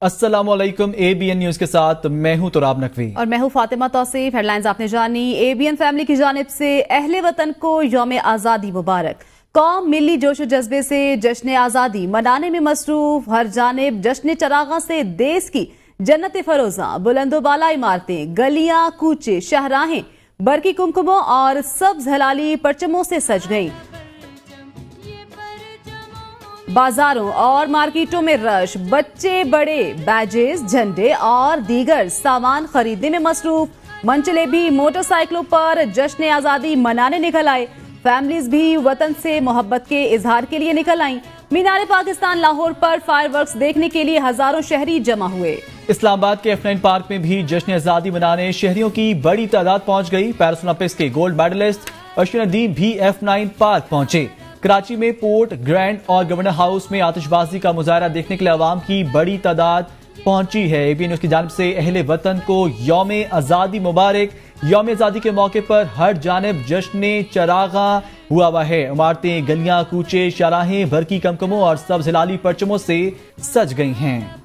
अस्सलाम वालेकुम। ABN news के साथ मैं हूं तुराब नकवी और मैं हूं फातिमा तौसीफ। हेडलाइंस आपने जानी। ABN फैमिली की जानिब से अहले वतन को यौम आज़ादी मुबारक। कौम मिली जोश व जज्बे से जश्न आज़ादी मनाने में मसरूफ। हर जानिब जश्न चरागा से देश की जन्नत फरोजा, बुलंदोबाला इमारतें, गलियां, कूचे, शहराहें बरकी कुमकुमों और सब्ज हलाली परचमों से सज गईं। बाजारों और मार्केटों में रश, बच्चे बड़े बैजेस, झंडे और दीगर सामान खरीदने में मसरूफ। मनचले भी मोटरसाइकिलों पर जश्न आज़ादी मनाने निकल आए। फैमिलीज भी वतन से मोहब्बत के इजहार के लिए निकल आईं। मीनार पाकिस्तान लाहौर पर फायरवर्क्स देखने के लिए हजारों शहरी जमा हुए। इस्लामाबाद के F9 पार्क में भी जश्न आज़ादी मनाने शहरियों की बड़ी तादाद पहुंच गई। पैरिस ओलंपिक्स के गोल्ड मेडलिस्ट अर्शद नदीम भी F9 पार्क पहुंचे। कराची में पोर्ट ग्रैंड और गवर्नर हाउस में आतिशबाजी का मुजाहरा देखने के लिए अवाम की बड़ी तादाद पहुंची है। ABN न्यूज की जानिब से अहले वतन को यौम आज़ादी मुबारक। यौम आज़ादी के मौके पर हर जानिब जश्न चरागा हुआ है। इमारतें, गलियां, कूचे, शाहराहें बरकी कमकमों और सब्ज हिलाली परचमों से सज गई हैं।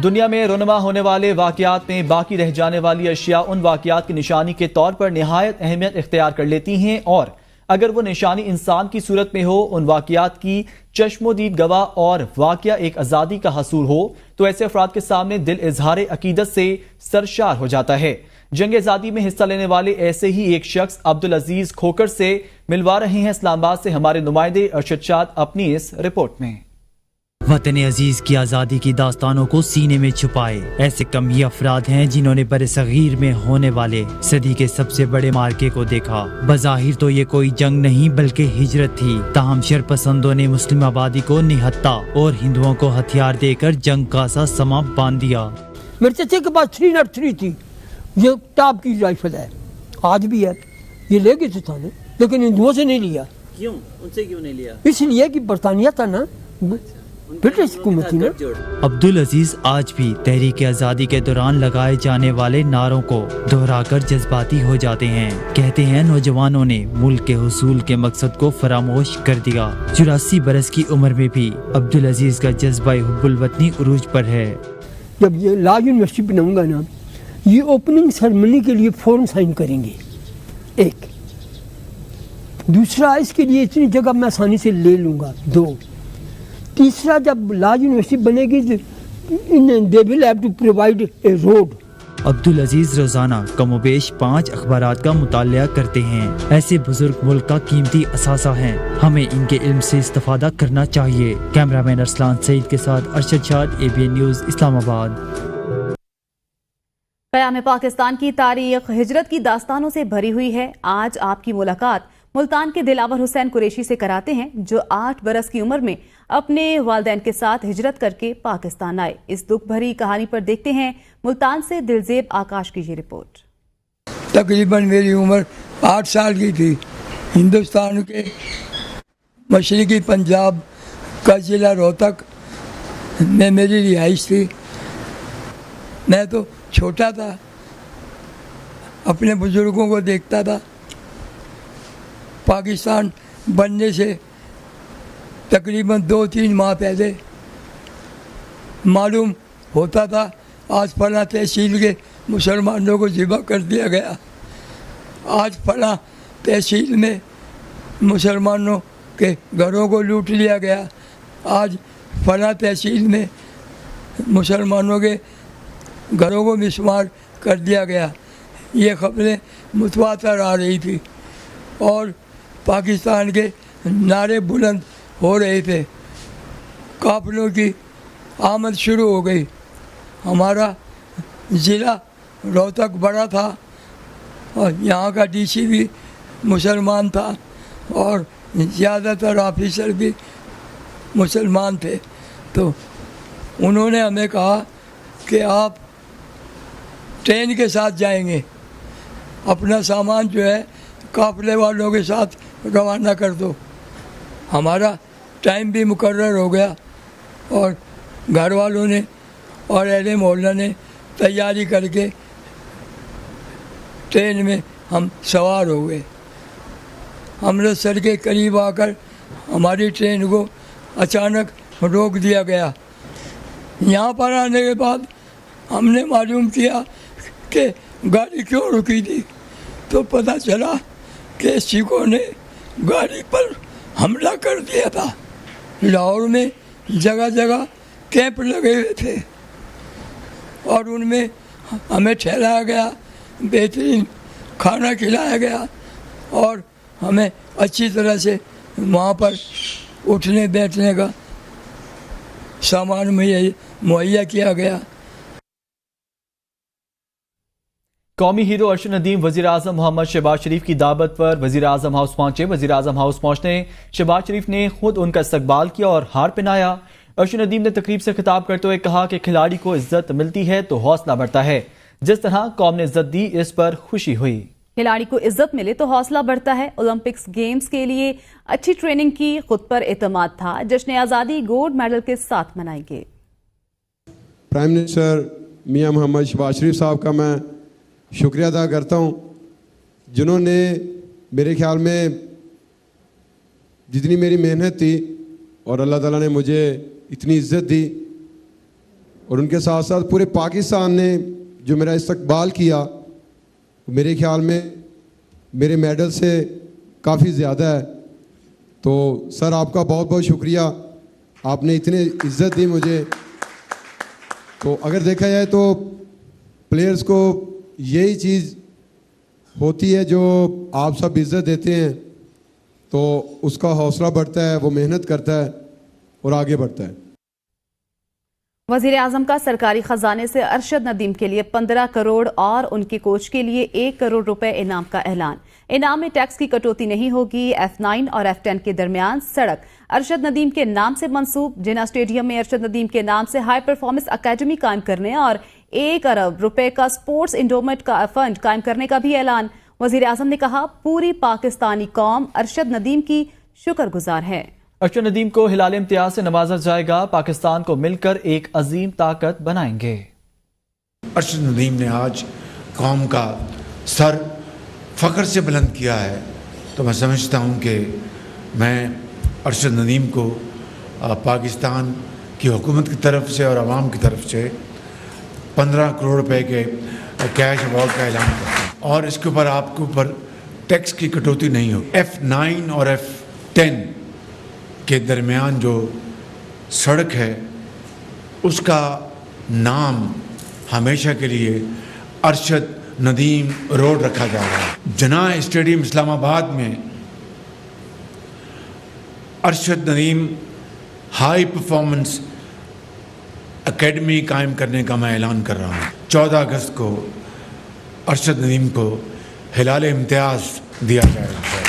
दुनिया में रोनमा होने वाले वाकयात में बाकी रह जाने वाली अशिया उन वाकयात की निशानी के तौर पर निहायत अहमियत इख्तियार कर लेती हैं, और अगर वो निशानी इंसान की सूरत में हो, उन वाकयात की चश्मोदीद गवाह और वाकया एक आज़ादी का हसूल हो, तो ऐसे अफराद के सामने दिल इजहार अकीदत से सरशार हो जाता है। जंग आज़ादी में हिस्सा लेने वाले ऐसे ही एक शख्स अब्दुल अजीज खोकर से मिलवा रहे हैं इस्लामाबाद से हमारे नुमाइंदे अरशद शाद अपनी इस रिपोर्ट में। वतन अजीज की आज़ादी की दास्तानों को सीने में छुपाए ऐसे कम ही अफराद हैं जिन्होंने बरसगीर में होने वाले सदी के सबसे बड़े मार्के को देखा। बज़ाहिर तो ये कोई जंग नहीं बल्कि हिजरत थी, ताहम शरपसंदों ने मुस्लिम आबादी को निहत्ता और हिंदुओं को हथियार देकर जंग का सा समा बांध दिया। मेरे चाचे के पास 303 थी, ये टॉप की राइफल है, आज भी है। ये ले गए थे थाने, लेकिन हिंदुओं से नहीं लिया। क्यों? उनसे क्यों नहीं लिया? इसलिए कि बरतानिया था ना, ब्रिटिश हुकूमत थी ना। अब्दुल अजीज आज भी तहरीक आज़ादी के दौरान लगाए जाने वाले नारों को दोहराकर जज्बाती हो जाते हैं। कहते हैं नौजवानों ने मुल्क के हुसूल के मकसद को फरामोश कर दिया। 84 बरस की उम्र में भी अब्दुल अजीज का जज्बा हुब्बुल वतनी उरूज पर है। जब ये लॉ यूनिवर्सिटी बनाऊंगा ना, ये ओपनिंग सेरेमनी के लिए फॉर्म साइन करेंगे। एक दूसरा, इसके लिए इतनी जगह मैं आसानी से ले लूंगा। 2, तीसरा, जब लॉ यूनिवर्सिटी बनेगी they will have to provide a road. Abdul Aziz रोजाना कमोबेश 5 अखबारात का मुतालिया करते हैं। ऐसे बुजुर्ग मुल्क का कीमती असासा हैं, हमें इनके इल्म से इस्तेफादा करना चाहिए। कैमरामैन अरसलान सईद के साथ अरशद शाद, ABN न्यूज, इस्लामाबाद। क़याम पाकिस्तान की तारीख हिजरत की दास्तानों से भरी हुई है। आज आपकी मुलाकात मुल्तान के दिलावर हुसैन कुरैशी से कराते हैं, जो 8 बरस की उम्र में अपने वालिदैन के साथ हिजरत करके पाकिस्तान आए। इस दुख भरी कहानी पर देखते हैं मुल्तान से दिलजेब आकाश की ये रिपोर्ट। तकरीबन मेरी उम्र 8 साल की थी। हिंदुस्तान के मशरक़ी पंजाब का ज़िला रोहतक में मेरी रिहाइश थी। मैं तो छोटा था, अपने बुजुर्गों को देखता था। पाकिस्तान बनने से तकरीबन 2-3 माह पहले मालूम होता था आज फला तहसील के मुसलमानों को ज़िबा कर दिया गया, आज फला तहसील में मुसलमानों के घरों को लूट लिया गया, आज फला तहसील में मुसलमानों के घरों को मिसमार कर दिया गया। ये खबरें मुतवातर आ रही थी और पाकिस्तान के नारे बुलंद हो रहे थे। काफिलों की आमद शुरू हो गई। हमारा ज़िला रोहतक बड़ा था और यहाँ का DC भी मुसलमान था और ज़्यादातर ऑफिसर भी मुसलमान थे। तो उन्होंने हमें कहा कि आप ट्रेन के साथ जाएंगे, अपना सामान जो है काफिले वालों के साथ रवाना कर दो। हमारा टाइम भी मुकर्रर हो गया और घर वालों ने और अहले मोहल्ला ने तैयारी करके ट्रेन में हम सवार हो गए। अमृतसर के करीब आकर हमारी ट्रेन को अचानक रोक दिया गया। यहाँ पर आने के बाद हमने मालूम किया कि गाड़ी क्यों रुकी थी, तो पता चला कि सिखों ने गाड़ी पर हमला कर दिया था। लाहौर में जगह जगह कैंप लगे हुए थे और उनमें हमें ठहराया गया, बेहतरीन खाना खिलाया गया और हमें अच्छी तरह से वहाँ पर उठने बैठने का सामान मुहैया किया गया। कौमी हीरो अरशद नदीम वजीर आजम मोहम्मद शहबाज शरीफ की दावत पर वजीर आजम हाउस पहुंचे। वजीर आजम हाउस पहुंचने शहबाज शरीफ ने खुद उनका इस्तकबाल किया और हार पहनाया। अरशद नदीम ने तकरीब से खिताब करते हुए कहा कि खिलाड़ी को इज्जत मिलती है तो हौसला बढ़ता है। जिस तरह कौम ने इज्जत दी, इस पर खुशी हुई। खिलाड़ी को इज्जत मिले तो हौसला बढ़ता है। ओलंपिक्स गेम्स के लिए अच्छी ट्रेनिंग की, खुद पर एतमाद था। जश्न आज़ादी गोल्ड मेडल के साथ मनाएंगे। प्राइम मिनिस्टर मियां मोहम्मद शहबाज शरीफ साहब का मैं शुक्रिया अदा करता हूं, जिन्होंने मेरे ख्याल में जितनी मेरी मेहनत थी और अल्लाह ताला ने मुझे इतनी इज्जत दी और उनके साथ साथ पूरे पाकिस्तान ने जो मेरा इस्तकबाल किया, मेरे ख्याल में मेरे मेडल से काफ़ी ज़्यादा है। तो सर आपका बहुत बहुत शुक्रिया, आपने इतनी इज्जत दी मुझे। तो अगर देखा जाए तो प्लेयर्स को यही चीज़ होती है, जो आप सब इज्जत देते हैं तो उसका हौसला बढ़ता है, वो मेहनत करता है और आगे बढ़ता है। वजीर आजम का सरकारी खजाने से अरशद नदीम के लिए 15 करोड़ और उनके कोच के लिए 1 करोड़ रुपए इनाम का ऐलान। इनाम में टैक्स की कटौती नहीं होगी। F9 और F10 के दरमियान सड़क अरशद नदीम के नाम से मंसूब। जिना स्टेडियम में अरशद नदीम के नाम से हाई परफॉर्मेंस अकेडमी कायम करने और 1 अरब रुपए का स्पोर्ट्स इंडोमेंट का फंड कायम करने का भी ऐलान। वजीर आजम ने कहा, पूरी पाकिस्तानी कौम अरशद नदीम की शुक्रगुजार है। अरशद नदीम को हिलाल इम्तियाज से नवाजा जाएगा। पाकिस्तान को मिलकर एक अजीम ताकत बनाएंगे। अरशद नदीम ने आज कौम का सर फ़ख्र से बुलंद किया है, तो मैं समझता हूँ कि मैं अरशद नदीम को पाकिस्तान की हुकूमत की तरफ से और आवाम की तरफ से 15 करोड़ रुपए के कैश अवार्ड का ऐलान करता हूँ और इसके ऊपर आपके ऊपर टैक्स की कटौती नहीं हो। F9 और F10 के दरमियान जो सड़क है उसका नाम हमेशा के लिए अरशद नदीम रोड रखा जा रहा है। जना स्टेडियम इस्लामाबाद में Arshad Nadeem high performance academy कायम करने का मैं ऐलान कर रहा हूँ। 14 अगस्त को अरशद नदीम को हिलाल इम्तियाज दिया जाएगा।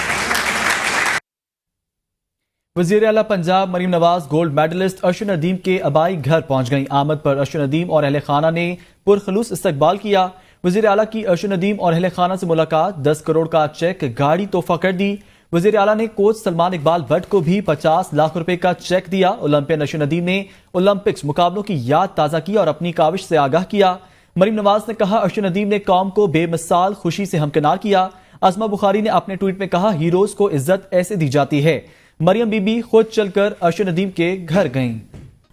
वज़ीर आला पंजाब मरीम नवाज गोल्ड मेडलिस्ट अरशद नदीम के आबाई घर पहुंच गईं। आमद पर अरशद नदीम और अहले खाना ने पुरखलूस इस्तकबाल किया। वज़ीर आला की अरशद नदीम और अहले खाना से मुलाकात, 10 करोड़ का चेक गाड़ी तोहफा कर दी। वज़ीर आला ने कोच सलमान इकबाल भट्ट को भी 50 लाख रुपए का चेक दिया। ओलंपियन अरशद नदीम ने ओलंपिक्स मुकाबलों की याद ताज़ा की और अपनी काविश से आगाह किया। मरीम नवाज ने कहा, अरशद नदीम ने कौम को बेमिसाल खुशी से हमकिनार किया। अज़मा बुखारी ने अपने ट्वीट में कहा, हीरोज को इज्जत ऐसे दी जाती है। मरियम बीबी खुद चलकर अरशद नदीम के घर गईं।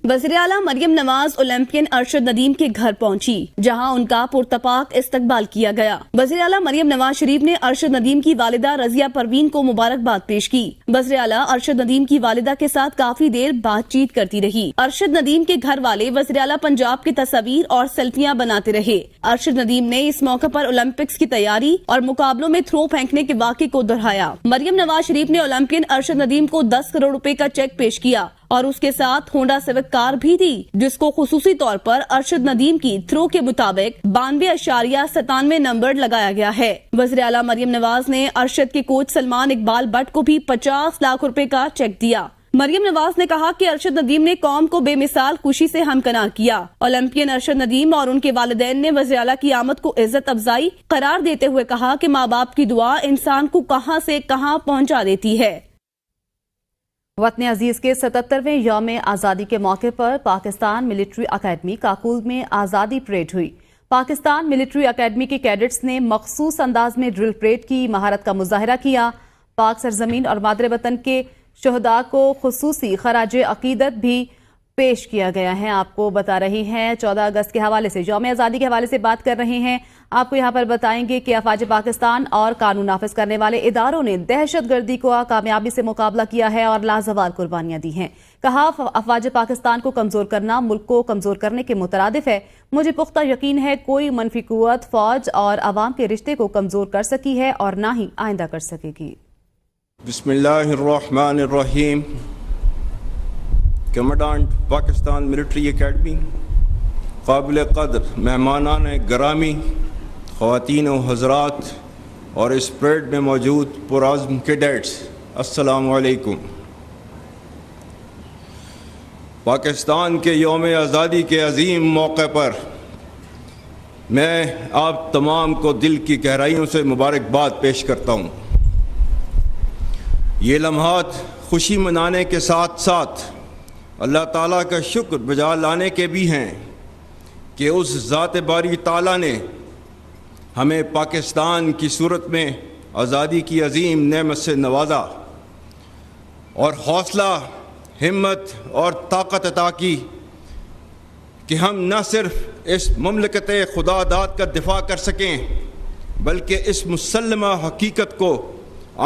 वज़ीर आला मरियम नवाज ओलंपियन अरशद नदीम के घर पहुंची, जहां उनका पुरतपाक इस्तकबाल किया गया। वज़ीर आला मरियम नवाज शरीफ ने अरशद नदीम की वालिदा रजिया परवीन को मुबारकबाद पेश की। वज़ीर आला अरशद नदीम की वालिदा के साथ काफी देर बातचीत करती रही। अरशद नदीम के घर वाले वज़ीर आला पंजाब की तस्वीर और सेल्फियां बनाते रहे। अरशद नदीम ने इस मौके पर ओलंपिक्स की तैयारी और मुकाबलों में थ्रो फेंकने के वाक़े को दोहराया। मरियम नवाज शरीफ ने ओलंपियन अरशद नदीम को 10 करोड़ रुपए का चेक पेश किया और उसके साथ होंडा सिविक कार भी दी, जिसको खुसूसी तौर पर अरशद नदीम की थ्रो के मुताबिक 92.97 नंबर लगाया गया है। वज़ीर आला मरियम नवाज ने अरशद के कोच सलमान इकबाल भट्ट को भी 50 लाख रुपए का चेक दिया। मरियम नवाज ने कहा कि अरशद नदीम ने कौम को बेमिसाल खुशी से हमकिनार किया। ओलंपियन अरशद नदीम और उनके वालिदैन ने वज़ीर आला की आमद को इज्जत अफजाई करार देते हुए कहा कि माँ बाप की दुआ इंसान को कहां से कहां पहुंचा देती है। वतन अजीज के 77वें यौम आज़ादी के मौके पर पाकिस्तान मिलिट्री अकेडमी काकुल में आज़ादी परेड हुई। पाकिस्तान मिलिट्री अकेडमी के कैडेट्स ने मखसूस अंदाज में ड्रिल परेड की महारत का मुजाहरा किया। पाक सरजमीन और मादरे वतन के शहदा को खुसूसी खराज अकीदत भी پیش کیا گیا ہے. آپ کو بتا رہی ہیں 14 اگست کے حوالے سے، یوم آزادی کے حوالے سے بات کر رہے ہیں. آپ کو یہاں پر بتائیں گے کہ افواج پاکستان اور قانون نافذ کرنے والے اداروں نے دہشت گردی کو کامیابی سے مقابلہ کیا ہے اور لازوال قربانیاں دی ہیں. کہا افواج پاکستان کو کمزور کرنا ملک کو کمزور کرنے کے مترادف ہے. مجھے پختہ یقین ہے کوئی منفی قوت فوج اور عوام کے رشتے کو کمزور کر سکی ہے اور نہ ہی آئندہ کر سکے گی. بسم اللہ الرحمن الرحیم. کمانڈنٹ پاکستان ملٹری اکیڈمی، قابل قدر مہمانان گرامی، خواتین و حضرات اور اس پریڈ میں موجود پرعزم کیڈٹس، السلام علیکم. پاکستان کے یوم آزادی کے عظیم موقع پر میں آپ تمام کو دل کی گہرائیوں سے مبارکباد پیش کرتا ہوں. یہ لمحات خوشی منانے کے ساتھ ساتھ اللہ تعالیٰ کا شکر بجا لانے کے بھی ہیں کہ اس ذات باری تعالیٰ نے ہمیں پاکستان کی صورت میں آزادی کی عظیم نعمت سے نوازا اور حوصلہ، ہمت اور طاقت عطا کی کہ ہم نہ صرف اس مملکت خدا داد کا دفاع کر سکیں بلکہ اس مسلمہ حقیقت کو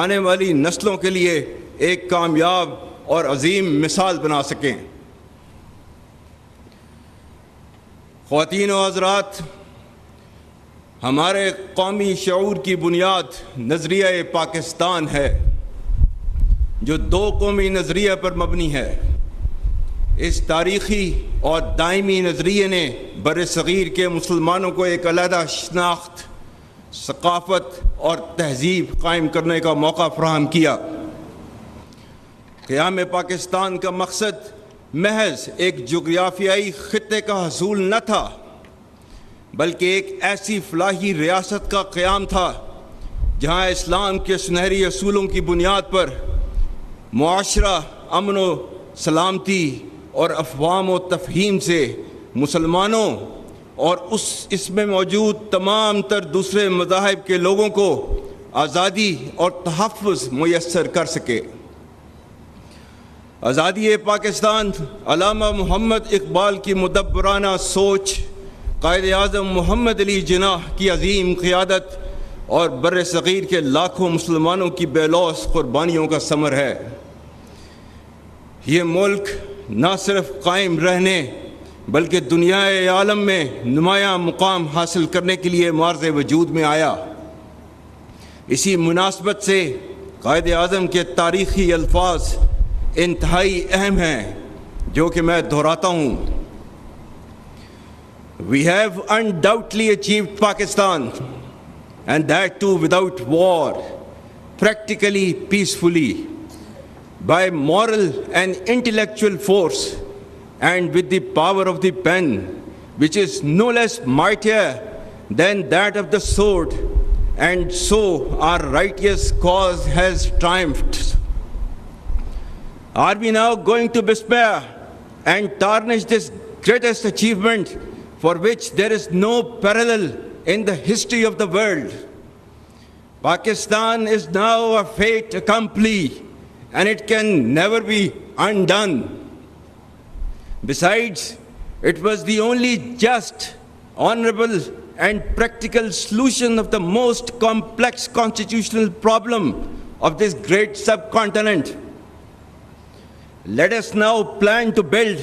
آنے والی نسلوں کے لیے ایک کامیاب اور عظیم مثال بنا سکیں. خواتین و حضرات، ہمارے قومی شعور کی بنیاد نظریہ پاکستان ہے جو دو قومی نظریہ پر مبنی ہے. اس تاریخی اور دائمی نظریے نے بر صغیر کے مسلمانوں کو ایک علیحدہ شناخت، ثقافت اور تہذیب قائم کرنے کا موقع فراہم کیا. قیام پاکستان کا مقصد محض ایک جغرافیائی خطے کا حصول نہ تھا بلکہ ایک ایسی فلاحی ریاست کا قیام تھا جہاں اسلام کے سنہری اصولوں کی بنیاد پر معاشرہ امن و سلامتی اور افہام و تفہیم سے مسلمانوں اور اس میں موجود تمام تر دوسرے مذاہب کے لوگوں کو آزادی اور تحفظ میسر کر سکے. آزادی پاکستان علامہ محمد اقبال کی مدبرانہ سوچ، قائد اعظم محمد علی جناح کی عظیم قیادت اور بر صغیر کے لاکھوں مسلمانوں کی بے لوث قربانیوں کا ثمر ہے. یہ ملک نہ صرف قائم رہنے بلکہ دنیا عالم میں نمایاں مقام حاصل کرنے کے لیے معرض وجود میں آیا. اسی مناسبت سے قائد اعظم کے تاریخی الفاظ انتہائی اہم ہیں جو کہ میں دہراتا ہوں. We have undoubtedly achieved Pakistan, and that too without war, practically peacefully, by moral and intellectual force, and with the power of the pen, which is no less mightier than that of the sword, and so our righteous cause has triumphed. Are we now going to despair and tarnish this greatest achievement for which there is no parallel in the history of the world? Pakistan is now a fait accompli and it can never be undone. Besides, it was the only just, honorable and practical solution of the most complex constitutional problem of this great subcontinent. Let us now plan to build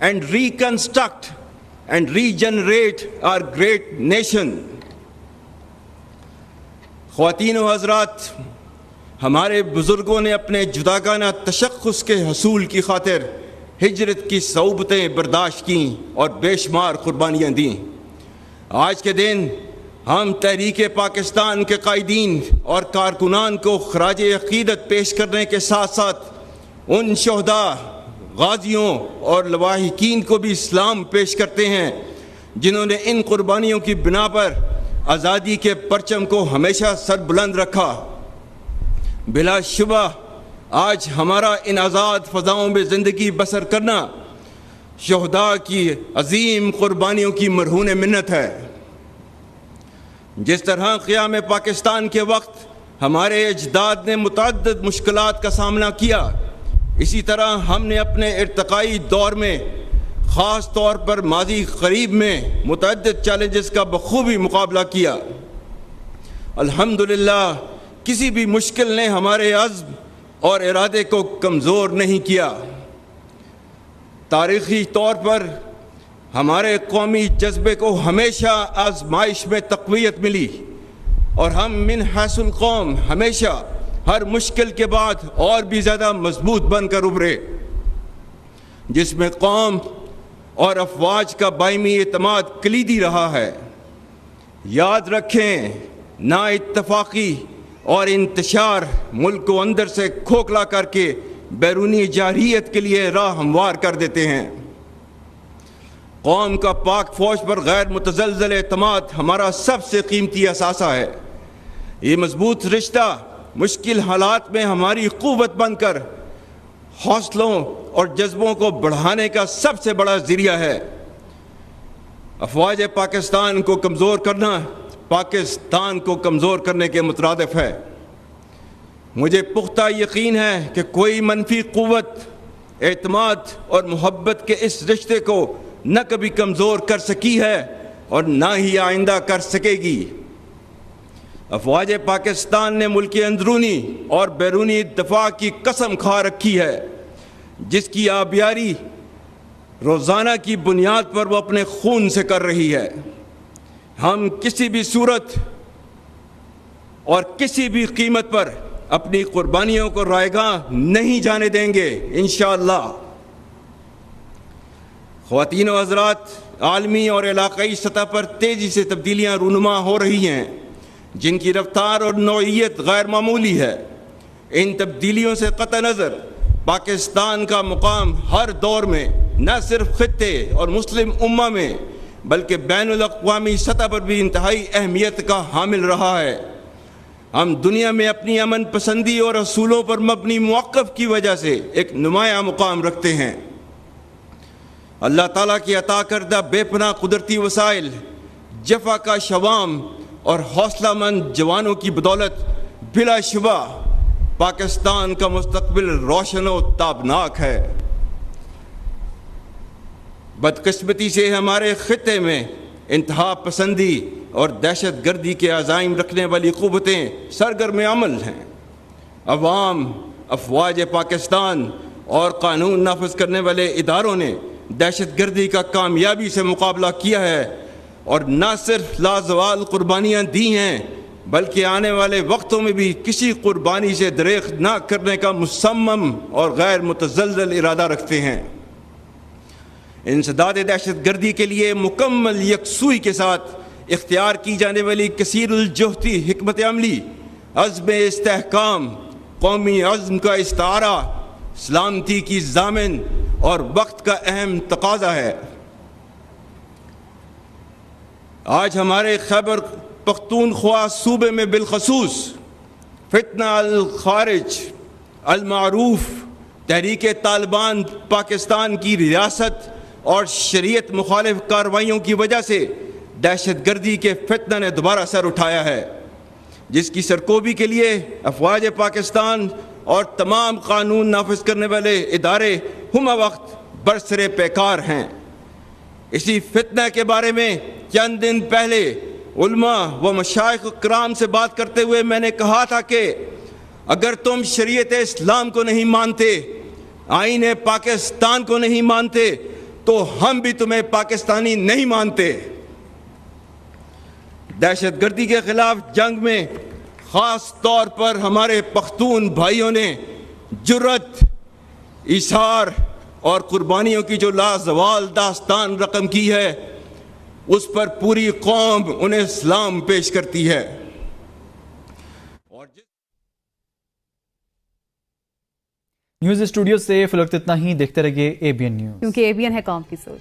and reconstruct and regenerate our great nation. خواتین و حضرات، ہمارے بزرگوں نے اپنے جداگانہ تشخص کے حصول کی خاطر ہجرت کی صعوبتیں برداشت کیں اور بے شمار قربانیاں دیں. آج کے دن ہم تحریک پاکستان کے قائدین اور کارکنان کو خراج عقیدت پیش کرنے کے ساتھ ساتھ ان شہداء، غازیوں اور لواحقین کو بھی سلام پیش کرتے ہیں جنہوں نے ان قربانیوں کی بنا پر آزادی کے پرچم کو ہمیشہ سر بلند رکھا. بلا شبہ آج ہمارا ان آزاد فضاؤں میں زندگی بسر کرنا شہداء کی عظیم قربانیوں کی مرہون منت ہے. جس طرح قیام پاکستان کے وقت ہمارے اجداد نے متعدد مشکلات کا سامنا کیا، اسی طرح ہم نے اپنے ارتقائی دور میں خاص طور پر ماضی قریب میں متعدد چیلنجز کا بخوبی مقابلہ کیا۔ الحمدللہ کسی بھی مشکل نے ہمارے عزم اور ارادے کو کمزور نہیں کیا۔ تاریخی طور پر ہمارے قومی جذبے کو ہمیشہ آزمائش میں تقویت ملی اور ہم من حیث القوم ہمیشہ ہر مشکل کے بعد اور بھی زیادہ مضبوط بن کر ابھرے، جس میں قوم اور افواج کا باہمی اعتماد کلیدی رہا ہے۔ یاد رکھیں، نا اتفاقی اور انتشار ملک کو اندر سے کھوکھلا کر کے بیرونی جارحیت کے لیے راہ ہموار کر دیتے ہیں۔ قوم کا پاک فوج پر غیر متزلزل اعتماد ہمارا سب سے قیمتی اثاثہ ہے۔ یہ مضبوط رشتہ مشکل حالات میں ہماری قوت بن کر حوصلوں اور جذبوں کو بڑھانے کا سب سے بڑا ذریعہ ہے۔ افواج پاکستان کو کمزور کرنا پاکستان کو کمزور کرنے کے مترادف ہے۔ مجھے پختہ یقین ہے کہ کوئی منفی قوت اعتماد اور محبت کے اس رشتے کو نہ کبھی کمزور کر سکی ہے اور نہ ہی آئندہ کر سکے گی۔ افواج پاکستان نے ملک اندرونی اور بیرونی دفاع کی قسم کھا رکھی ہے، جس کی آبیاری روزانہ کی بنیاد پر وہ اپنے خون سے کر رہی ہے۔ ہم کسی بھی صورت اور کسی بھی قیمت پر اپنی قربانیوں کو رائیگاں نہیں جانے دیں گے انشاءاللہ۔ خواتین و حضرات، عالمی اور علاقائی سطح پر تیزی سے تبدیلیاں رونما ہو رہی ہیں، جن کی رفتار اور نوعیت غیر معمولی ہے۔ ان تبدیلیوں سے قطع نظر پاکستان کا مقام ہر دور میں نہ صرف خطے اور مسلم امہ میں بلکہ بین الاقوامی سطح پر بھی انتہائی اہمیت کا حامل رہا ہے۔ ہم دنیا میں اپنی امن پسندی اور اصولوں پر مبنی موقف کی وجہ سے ایک نمایاں مقام رکھتے ہیں۔ اللہ تعالیٰ کی عطا کردہ بے پناہ قدرتی وسائل، جفا کا شوام اور حوصلہ مند جوانوں کی بدولت بلا شبہ پاکستان کا مستقبل روشن و تابناک ہے۔ بدقسمتی سے ہمارے خطے میں انتہا پسندی اور دہشت گردی کے عزائم رکھنے والی قوتیں سرگرم عمل ہیں۔ عوام، افواج پاکستان اور قانون نافذ کرنے والے اداروں نے دہشت گردی کا کامیابی سے مقابلہ کیا ہے اور نہ صرف لازوال قربانیاں دی ہیں بلکہ آنے والے وقتوں میں بھی کسی قربانی سے دریغ نہ کرنے کا مصمم اور غیر متزلزل ارادہ رکھتے ہیں۔ انسداد دہشت گردی کے لیے مکمل یکسوئی کے ساتھ اختیار کی جانے والی کثیر الجہتی حکمت عملی، عزم استحکام، قومی عزم کا استعارہ، سلامتی کی ضامن اور وقت کا اہم تقاضا ہے۔ آج ہمارے خیبر پختونخوا صوبے میں بالخصوص فتنہ الخارج المعروف تحریک طالبان پاکستان کی ریاست اور شریعت مخالف کارروائیوں کی وجہ سے دہشت گردی کے فتنہ نے دوبارہ سر اٹھایا ہے، جس کی سرکوبی کے لیے افواج پاکستان اور تمام قانون نافذ کرنے والے ادارے ہمہ وقت برسر پیکار ہیں۔ اسی فتنہ کے بارے میں چند دن پہلے علماء و مشائخ کرام سے بات کرتے ہوئے میں نے کہا تھا کہ اگر تم شریعت اسلام کو نہیں مانتے، آئین پاکستان کو نہیں مانتے، تو ہم بھی تمہیں پاکستانی نہیں مانتے۔ دہشت گردی کے خلاف جنگ میں خاص طور پر ہمارے پختون بھائیوں نے جرأت، ایثار اور قربانیوں کی جو لازوال داستان رقم کی ہے، اس پر پوری قوم انہیں سلام پیش کرتی ہے۔ نیوز اسٹوڈیو سے فی الوقت اتنا ہی، دیکھتے رہیے ABN نیوز، کیونکہ ABN ہے قوم کی سوچ۔